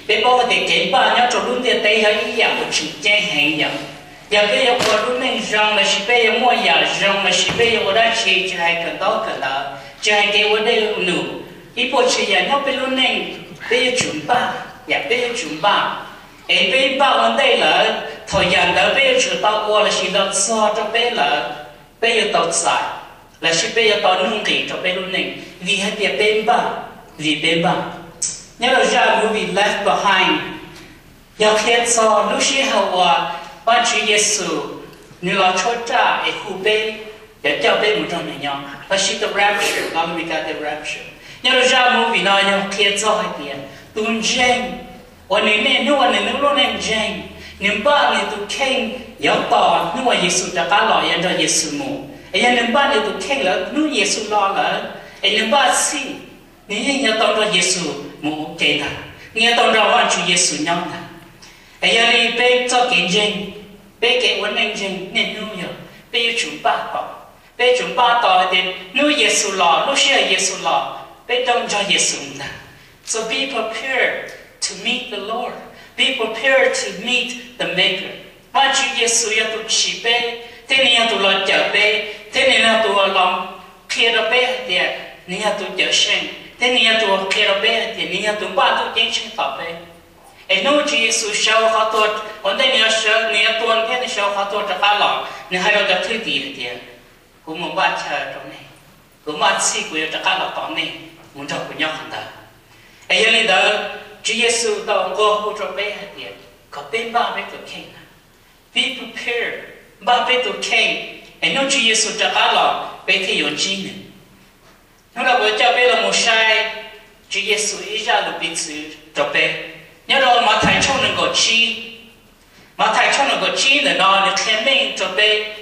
bé bao thì kể ba nhớ cho luôn tiền tây hay giờ một chữ chơi hay giờ giờ bây giờ qua luôn nên rằng là chỉ bây giờ mua giờ rằng là chỉ bây giờ ở đây chỉ hay cần đó chỉ hay cái vấn đề nụ ít bộ chỉ giờ nhớ bây luôn nên bây giờ chúng ba giờ bây giờ chúng ba ấy bây ba vấn đề là thời gian đó bây giờ chúng ta qua là chỉ là so cho bây giờ tao xài là chỉ bây giờ tao nung thì cho bây luôn nên vì hai tiệp bên ba nhớ là ra movie Left Behind giờ khi so lúc xí hậu ba Chúa Giêsu nếu là cho cha ấy khu bê để cho bê một trong này nhau là chỉ the rapture nó mới có the rapture nhớ là ra movie nói nhớ khi so hai tiệp tuôn jengวันนี้เนี่ยนู่นนี่นู่นนี่เจงนึ่งบ้านเนี่ยตัวเข่งยาวต่อนู่นเยซูจะการหล่อยันจะเยซูมูไอ้ยันหนึ่งบ้านเนี่ยตัวเข่งแล้วนู่นเยซูหล่อแล้วไอ้หนึ่งบ้านสินี่ยังต้องรอเยซูมูเกณฑ์นะนี่ต้องรอวันชูเยซูย้อนนะไอ้ยันนี่ไปเจ้าเก่งเจงไปเก่งวันนึงเจงเนี่ยนู่นอยู่ไปอยู่จุ่มบ้านต่อไปจุ่มบ้านต่อเดี๋ยวนู่นเยซูหล่อนู่นเชื่อเยซูหล่อไปต้องรอเยซูนะ so be prepared to meet the Lord. Be prepared to meet the Maker. Mà Chúa Giêsu ya tu chỉ bé, thế này ya tu lo chở bé, thế này ya tu lòng kia đó bé thì này ya tu chở sen, thế này ya tu kia đó bé thì này ya tu ba tu chén sen tập bé. Em nói Chúa Giêsu sau họ tuột, vấn đề này sau này ya tuột thế này sau họ tuột cho cả lòng, này hai đứa cho thứ gì thì cũng muốn ba chờ trong này, cũng muốn xí của cho cả lòng tóm này, muốn cho của nhau hàng ta. Em nói đó Chúa Giêsu tao ngô hỗ trợ bé hạt tiền, có bên ba bé tụi khen. Be prepared, ba bé tụi khen. Em nói Chúa Giêsu cho cả lọ bé thì有chi nữa. Nó là bởi cho bé là một sai, Chúa Giêsu ý ra được bị xử cho bé. Nhớ đâu mà thầy cho nên có chi, mà thầy cho nên có chi là nó được khen mình cho bé.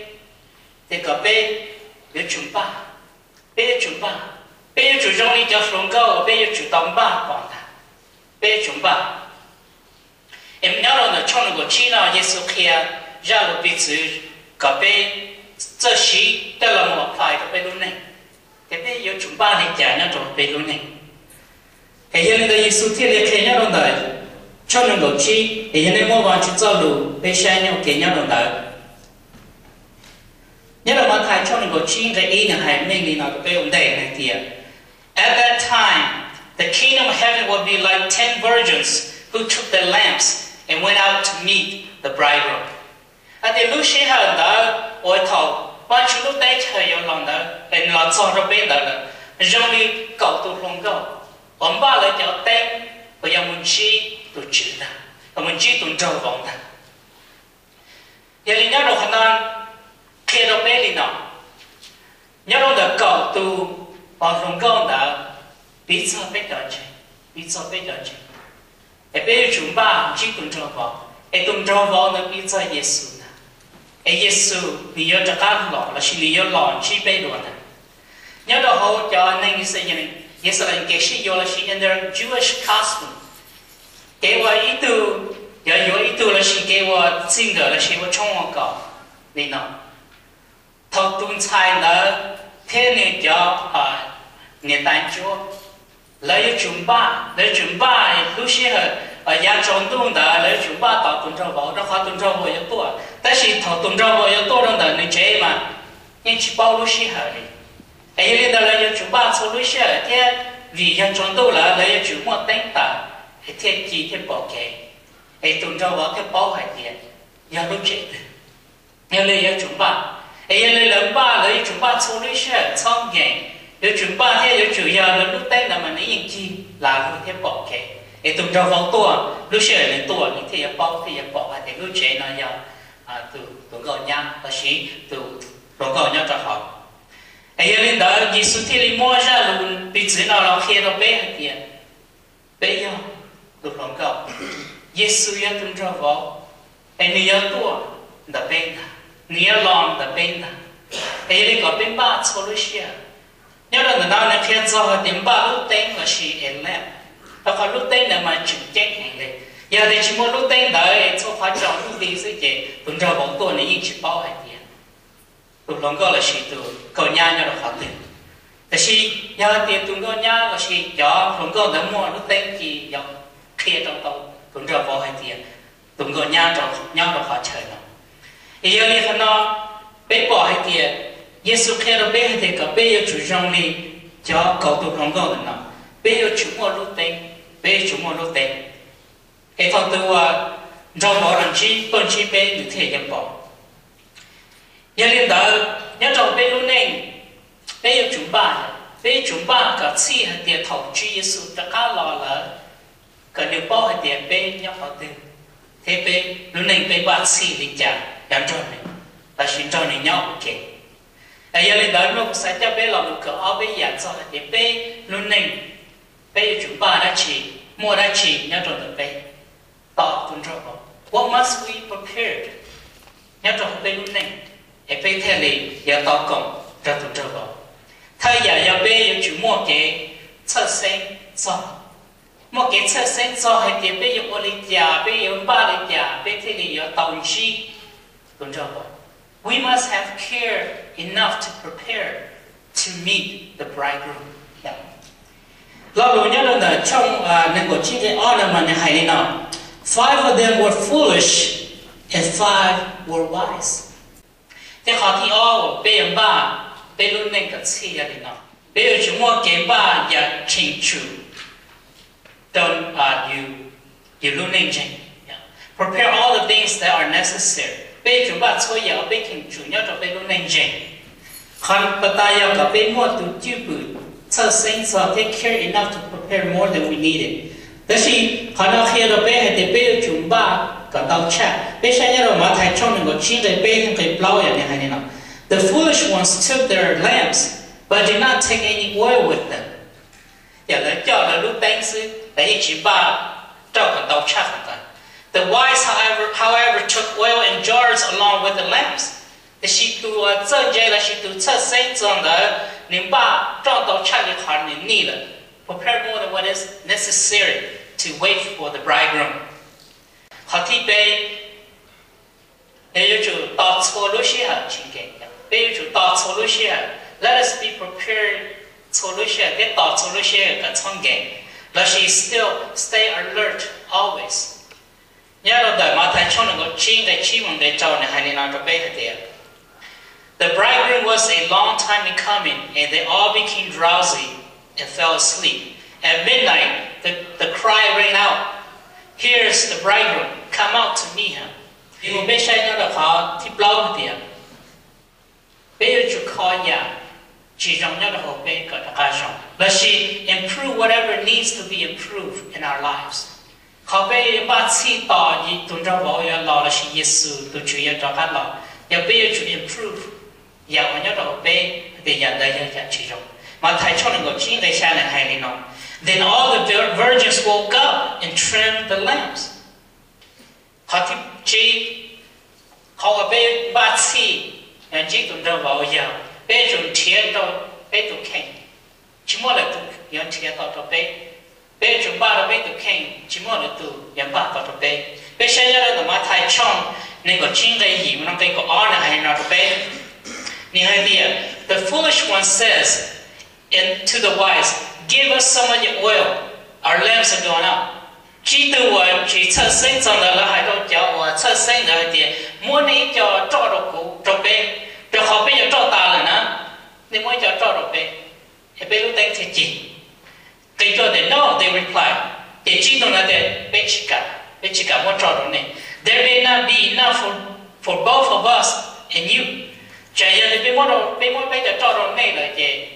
Thì có bé bé chúng ba, bé chủ trong đi cho xuống câu, bé chủ tâm ba còn thà. Bé chúng ba em nhớ là trong một chi nào Giêsu kia ra được bị xử cả bé这时到了một phải của bé luôn này cái bé yêu chúng ba này trả nhau trong bé luôn này cái hiện nay Giêsu thiên liệt kia nhau đồng đời trong một chi cái hiện nay mua vào chỉ cho đủ bé sai nhau kia nhau đồng đời nhớ là mà thầy trong một chi cái ý là hai mình đi nào cái bé ổn định này thì at that time the kingdom of heaven would be like 10 virgins who took their lamps and went out to meet the bridegroom. At the lúc xí hơn đó, ôi thầu, ba chú lúc đấy chơi ở lòng đó, and là cho ra bên đó là, rồi đi cầu tu lòng cầu, ông ba lại cho tên, và giờ muốn chi tu chữ đó, và muốn chi tu trâu vòng đó. Giờ thì nhớ được hẳn kia đó bên đi nào, nhớ được là cầu tu vào lòng cầu đó. Biết sao biết đó chứ, em biết chúng ba chỉ tuân theo vào, em tuân theo vào nó biết sao Giêsu nè, em Giêsu lý do cho các lọ là chỉ lý do lọ chỉ biết đó nè, nhớ đó hậu cho nên sẽ như này, Giêsu là cái gì do là chỉ in their Jewish custom, cáiว่าý tu, giờ ý tu là chỉ cáiว่าchính cái là chỉว่าtrong hoàng cầu, này nào, thâu tuân sai là thế này cho người ta chúa lấy chúng ba lúc xí ở nhà trồng tuôn đã lấy chúng ba tạo tuôn trâu bò đó khó tuôn trâu bò yếu tua ta chỉ thọ tuôn trâu bò yếu tua trong đời này chế mà nhưng chỉ bao lúc xí hở đi ấy nên là lấy chúng ba số lúc xí hở thế vì nhà trồng tuôn là lấy chúng một đánh tạ thế chỉ thế bỏ kệ ấy tuôn trâu bò thế bao hải tiền nhà lúc chế nhưng lấy chúng ba ấy lấy lần ba lấy chúng ba số lúc xí hở xong nghề nếu chúng ba thế nếu chủ nhà lúc tết là mình lấy chi là luôn thế bỏ kệ, để tụi trâu vòng tua lúc xưa là tua những thế bỏ thì lúc chế nó giờ tụi gọi nhau và sĩ tụi gọi nhau cho họ, ấy nên đó Giêsu thì đi mua ra luôn bị chửi nào là khi nó bé hay tiền bé nhau tụi lòng cầu Giêsu ya tụi trâu vòng ấy nia tua là bên nia lon là bên ấy đi có bên ba số lúc xưa nhớ là người ta nói khi cho điểm ba lúc tên là chỉ em lẽ, và còn lúc tên là mà chịu chết hàng này, giờ thì chỉ muốn lúc tên đợi cho khóa chọn lúc đi sẽ chế, tuần trâu bóng tuần này chỉ bao hai tiền, tuần lòng có là chỉ từ cầu nhà nhau là khó tiền,แต่ชียาเตียตุงก็ยาก็ชียาผมก็เดิมว่าลูกเต็งจียาเคลียร์ตรง tuần trâu vào hai tiền tuần gọi nhau được họ chơi nó giờ này hắn nó bé bỏ hai tiền Giêsu kêu nó bé thì cả bé chủ trong đi cho cầu tụng lòng con nó bé chủ mua lúc tên bé chủ mua lúc tên cái thằng tôi cho bỏ làm chi bên chi bé như thế nhập bỏ giờ này đó nhớ trong bé lúc này bé chủ ba cả chi hai tiền thầu chi Giêsu đã cá lò là cả điều bỏ hai tiền bé nhớ họ từ thế bé lúc này bé ba chi đi chả làm cho này là xin cho này nhau ok giờ lên đó nó sẽ cho bé làm một cái áo bé giặt cho thì bé lúc này bé chúng ba đã chỉ mua đã chỉ nhớ trong tập bé tỏ tuần trâu what must we prepare nhớ trong bé lúc này để bé theo lý giờ tỏ công cho tuần trâu thay giờ bé chủ mua cái chất sinh cho mua cái chất sinh cho hay thì bé dùng ô lý già bé dùng ba lý già bé theo lý giờ tàu chi tuần trâu we must have care enough to prepare to meet the bridegroom. Lo lo nhớ là trong nên có chi cái ornament này hay đi nào. 5 of them were foolish and 5 were wise. Thế họ thì bây giờ ba bây luôn nên cái gì vậy nào. Bây giờ chúng mua cái ba giờ chỉnh chu. Don't you luôn nên chỉnh. Prepare all the things that are necessary. Bây chúng ta chơi giờ bây chỉnh chu nhớ cho bây luôn nên chỉnh. Còn bắt tay giờ cả bây mua từ chữ bự. So saints take care enough to prepare more than we needed. Đó là họ nói khi đó bé thì bé chúng ba cả tàu cha bé sẽ nhớ là mà thầy trong những cái chuyện đấy bé không phải bao giờ này hay nào. The foolish ones took their lamps, but did not take any oil with them. Giờ là cho là lúc đánh sư đấy chỉ ba trong cả tàu cha cả. The wise, however, took oil in jars along with the lamps. Thì chỉ tu chân dây là chỉ tu chân sinh trong đó. Nên ba trong tàu cha thì họ nên need it. Prepare more than what is necessary to wait for the bridegroom. Họ thì bây giờ chủ tàu số lúc xí hả chính cái. Bây giờ chủ tàu số lúc xí hả. Let us be prepared số lúc xí hả. Cái tàu số lúc xí hả cả trong cái. Là she still stay alert always. Nhớ là đời mà thầy trong những cái chuyện để chi bằng để trâu này hay nên làm cho bây giờ. The bridegroom was a long time in coming, and they all became drowsy and fell asleep. At midnight, the cry rang out, "Here's the bridegroom, come out to meet him." Thì một bên sai nó là họ thì lâu một điểm. Bây giờ chủ qhia, chỉ trong nhau là họ bên cả các trong. Let she improve whatever needs to be improved in our lives. Họ bên ba chi tỏ gì tuần trao bảo ya lo là she Yesu tu chủ ya cho các lo. Ya bây giờ chủ improve. Giờ họ nhớ đầu bé thì nhận đây là chỉ trong mà thầy cho nên có chuyện để xa này hay đi nó. Then all the virgins woke up and trimmed the lamps. Họ thì chỉ họ bé ba chi nhận chỉ tuần trao vào giờ bé dùng thiaj đâu bé tụ khen chỉ mua là tụ nhận thiaj tao cho bé dùng ba là bé tụ khen chỉ mua là tụ nhận ba tao cho bé sai ra là mà thầy cho nên có chuyện để gì mà nó cái có on là hay nó cho bé. The foolish one says to the wise, "Give us some of your oil. Our lamps are going out." Chỉ từ chỉ chất sinh trong đó là hai đôi cháu chất sinh rồi thì muốn đi cho đồ cũ cho bé, cho họ bây giờ cho ta là nó, nên muốn cho đồ bé, thì bé lúc đấy thì chỉ, cái cho they no, they reply, thì chỉ trong đó để bé chỉ cả muốn cho đồ này, there may not be enough for both of us and you. Chạy giờ thì bé muốn bây giờ cho đồ này là gì?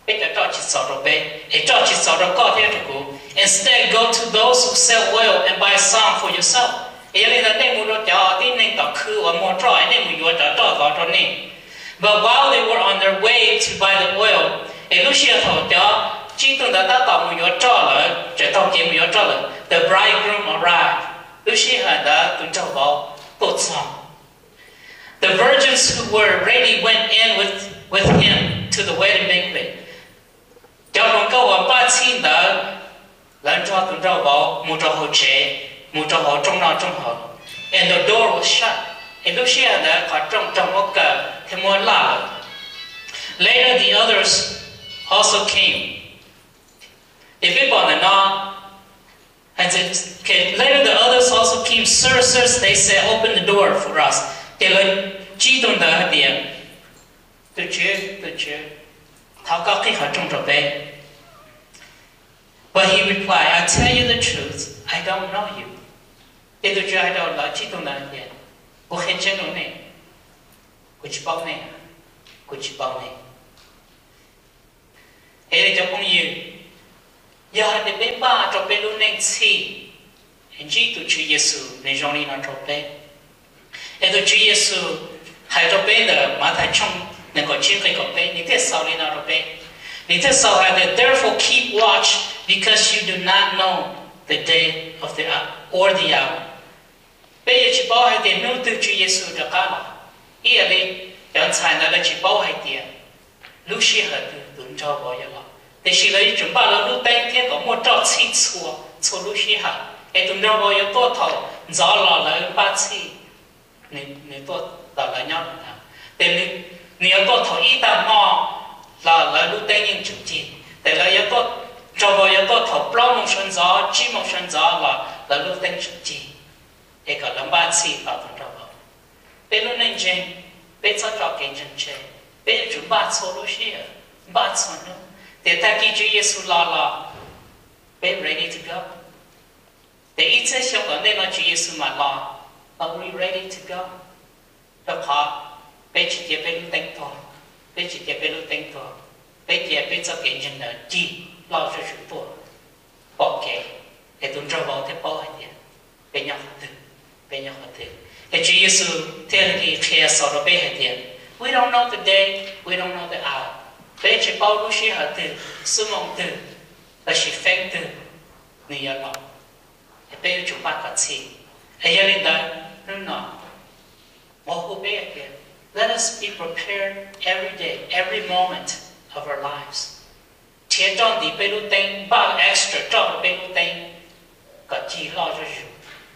Bây giờ cho chỉ số đồ bé, để cho chỉ số đồ có theo đồ cũ. Instead, go to those who sell oil and buy some for yourself. Bây giờ là nên mua đồ cho tin nên tao khứ và mua trọi nên mua yuav cho này. But while they were on their way to buy the oil, lúc xưa họ cho chỉ tuần đã tao mua yuav cho rồi, chỉ tao kiếm mua yuav cho rồi. The bridegroom arrived. Lúc xưa họ đã tuần cho vào tốt xong. The virgins who were ready went in with him to the wedding banquet. Trong một câu ba chín đó, lần cho tuần trao vào một trò hồ chế, một trò hồ trong nào trong hồ. And the door was shut. And lúc xưa đó có trong một cái thì mua lá. Later the others also came. If it was not, later the other others also came, sirs, they said, open the door for us. Thì là chỉ tôn đó thì tôi chưa, thảo có cái họ trong trò bé. But he replied, I tell you the truth, I don't know you. Thì tôi chưa ai đâu là chỉ tôn đó thì cô khen chân nó này, cô chỉ bảo này. Thế cho con yêu, giờ thì bé ba cho bé luôn nên chi, anh chỉ tụi Chúa Giêsu nên trong đi nó cho bé. Thế tụi Chúa Giêsu hay cho bé đó mà thầy trong nên có chuyện cái có bé, nên thế sau đi nó cho bé. Nên thế sau hay là therefore keep watch because you do not know the day of the hour or the hour. Bây giờ chỉ bảo hay tiền nô từ Chúa Giêsu cho cả là, ý là đi, chẳng sai là chỉ bảo hay tiền, lúc xí hết từ tuần cho bao giờ là. Để chỉ lấy chúng ta là lúc tay thế có một trò chi chua lúc xí hả? Để chúng ta bao giờ tốt thầu, gió là ba chi, nên tốt là nhau nữa. Để nếu tốt thầu ít ta mò là lúc tay những chụp chi, để là tốt cho bao giờ tốt thầu bao một sân gió, chỉ một sân gió là lúc tay chụp chi, để có làm ba chi vào chúng ta vào. Để lúc này trên, để cho trò kiến chân chơi, để chúng ta chua lúc xí hả? Ba chua nữa. Để ta kỹ Chúa Giêsu là be ready to go. Để ít sẽ xong ở đây là Chúa Giêsu mà là are we ready to go? Đó khó, bé chỉ tiếp bé lúc đánh thôi, bé chỉ tiếp bé lúc đánh thôi, bé chỉ bé cho cái nhân là chi lo cho chúng tôi, bỏ kệ, để tôi cho vào thế bao nhiêu, bé nhau hết thử. Để Chúa Giêsu theo cái kheej sau đó bé hết tiền. We don't know the day, we don't know the hour. Bé chỉ bao lúc xí hả từ, sư mong từ, là chỉ phép từ, người ở đó. Bé chúng ta có gì? Hãy nhớ đến đó, nó nói, một hữu bé kìa. Let us be prepared every day, every moment of our lives. Thế trong thì bé lúc tên, bao extra trong bé lúc tên, có chi lo cho dù,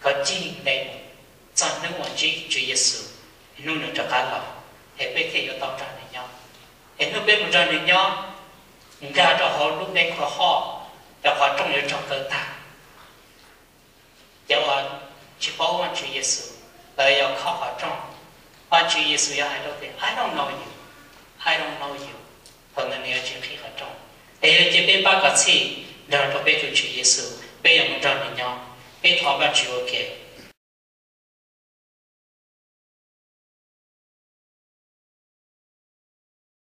có chi đầy, chẳng nếu mà chi Chúa Giêsu, nó nữa cho cả lòng. Hãy bé thì ở tao trả này nhau. Hãy nó biết một trận này nhau, nga cho họ lúc đấy của họ, cho họ trong những trong cơ ta. Giờ họ chỉ bảo hoàn Chúa Giêsu, là giờ khó họ trong. Hoàn Chúa Giêsu giờ hai đâu thì, I don't know you. Còn là nếu chuyện khi họ trong. Thế là chỉ biết ba cái gì, đó là biết Chúa Giêsu, biết một trận này nhau, biết họ ba Chúa kể.